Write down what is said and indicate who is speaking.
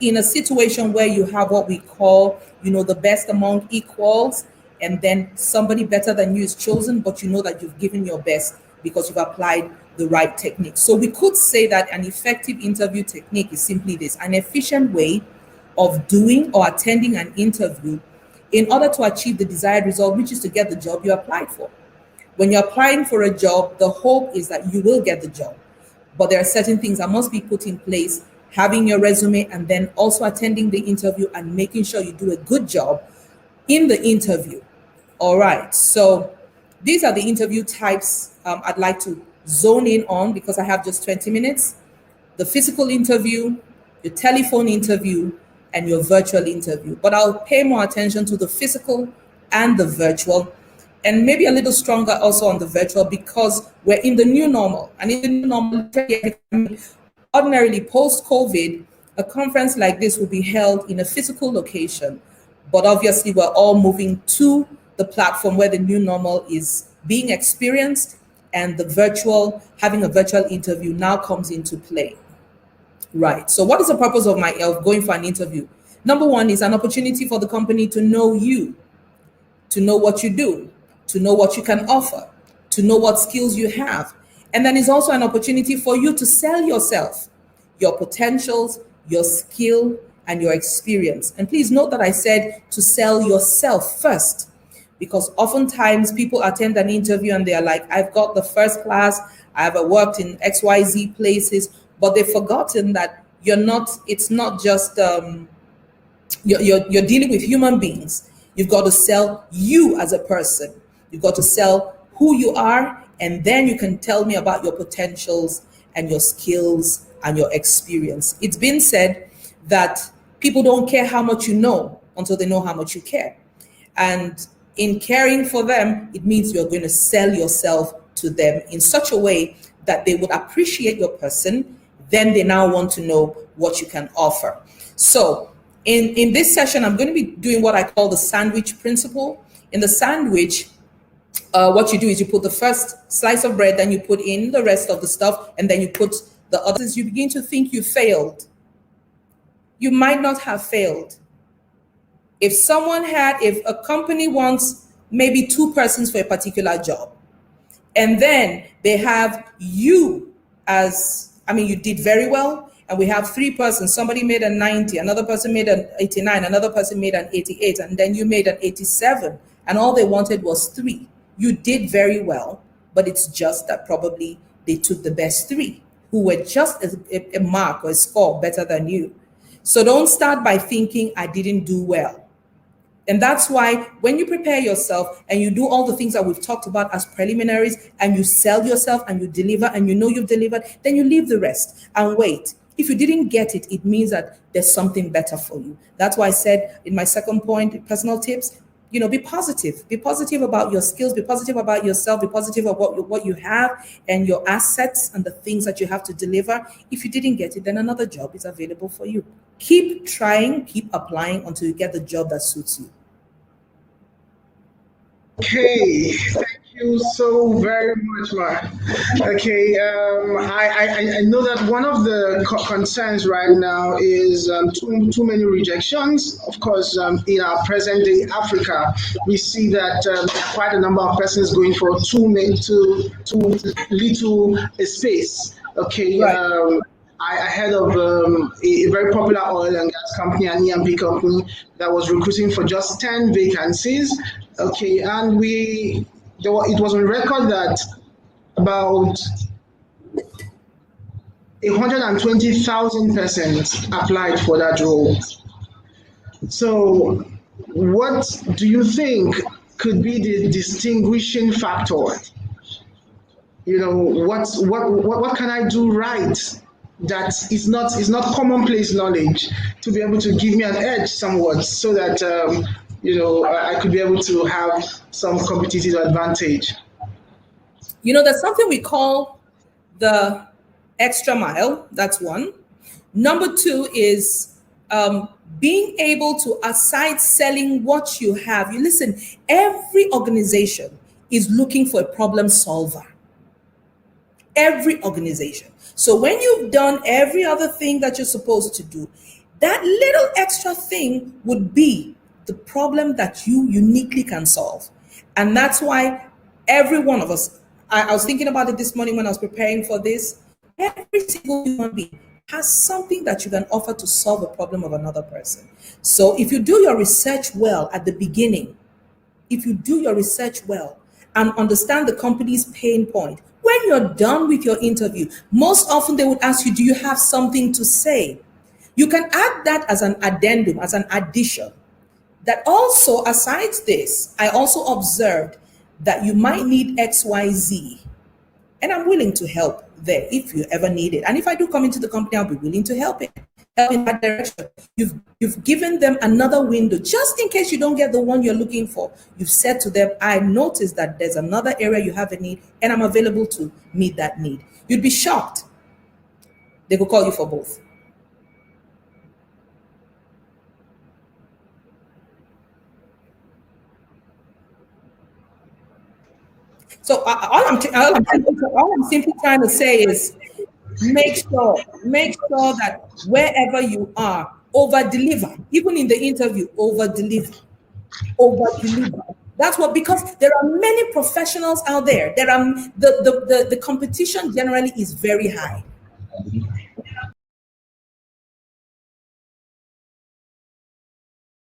Speaker 1: in a situation where you have what we call, the best among equals, and then somebody better than you is chosen, but you know that you've given your best because you've applied the right technique. So we could say that an effective interview technique is simply this: an efficient way of doing or attending an interview in order to achieve the desired result, which is to get the job you applied for. When you're applying for a job, the hope is that you will get the job. But there are certain things that must be put in place, having your resume and then also attending the interview and making sure you do a good job in the interview. All right, so these are the interview types I'd like to zone in on because I have just 20 minutes. The physical interview, your telephone interview, and your virtual interview. But I'll pay more attention to the physical and the virtual, and maybe a little stronger also on the virtual because we're in the new normal. And in the new normal, ordinarily post-COVID, a conference like this will be held in a physical location. But obviously, we're all moving to the platform where the new normal is being experienced, and the virtual, having a virtual interview now comes into play. Right. So what is the purpose of going for an interview? Number one is an opportunity for the company to know you, to know what you do, to know what you can offer, to know what skills you have. And then it's also an opportunity for you to sell yourself, your potentials, your skill, and your experience. And please note that I said to sell yourself first, because oftentimes people attend an interview and they're like, I've got the first class, I've worked in XYZ places, but they've forgotten that it's not just, you're dealing with human beings. You've got to sell you as a person. You've got to sell who you are, and then you can tell me about your potentials and your skills and your experience. It's been said that people don't care how much you know until they know how much you care. And in caring for them, it means you're going to sell yourself to them in such a way that they would appreciate your person. Then they now want to know what you can offer. So in this session, I'm going to be doing what I call the sandwich principle. In the sandwich, what you do is you put the first slice of bread, then you put in the rest of the stuff, and then you put the others. You begin to think you failed. You might not have failed. If a company wants maybe 2 persons for a particular job, and then they have you you did very well, and we have 3 persons. Somebody made a 90, another person made an 89, another person made an 88, and then you made an 87, and all they wanted was 3. You did very well, but it's just that probably they took the best 3 who were just a mark or a score better than you. So don't start by thinking I didn't do well. And that's why when you prepare yourself and you do all the things that we've talked about as preliminaries, and you sell yourself and you deliver and you know you've delivered, then you leave the rest and wait. If you didn't get it, it means that there's something better for you. That's why I said in my second point, personal tips, be positive. Be positive about your skills. Be positive about yourself. Be positive about what you have and your assets and the things that you have to deliver. If you didn't get it, then another job is available for you. Keep trying, keep applying until you get the job that suits you.
Speaker 2: Okay, thank you so very much, Mark. Okay, I know that one of the concerns right now is too many rejections. Of course, in our present day Africa, we see that quite a number of persons going for too little space. Okay. Right. I heard of a very popular oil and gas company, an E&P company, that was recruiting for just 10 vacancies. Okay, and it was on record that about 120,000 persons applied for that role. So, what do you think could be the distinguishing factor? What can I do right that is not commonplace knowledge to be able to give me an edge somewhat, so that I could be able to have some competitive advantage?
Speaker 1: There's something we call the extra mile. That's one. Number 2 is being able to, aside selling what you have, listen, every organization is looking for a problem solver. Every organization. So when you've done every other thing that you're supposed to do, That little extra thing would be the problem that you uniquely can solve. And that's why every one of us, I was thinking about it this morning when I was preparing for this. Every single human being has something that you can offer to solve a problem of another person. So if you do your research well at the beginning, if you do your research well and understand the company's pain point, when you're done with your interview, most often they would ask you, do you have something to say? You can add that as an addendum, as an addition. That also, aside this, I also observed that you might need XYZ, and I'm willing to help there if you ever need it. And if I do come into the company, I'll be willing to help in that direction. You've given them another window just in case you don't get the one you're looking for. You've said to them, I noticed that there's another area you have a need, and I'm available to meet that need. You'd be shocked. They could call you for both. So all I'm simply trying to say is make sure that wherever you are, over deliver. Even in the interview, over deliver. That's what, because there are many professionals out there. There are the competition generally is very high.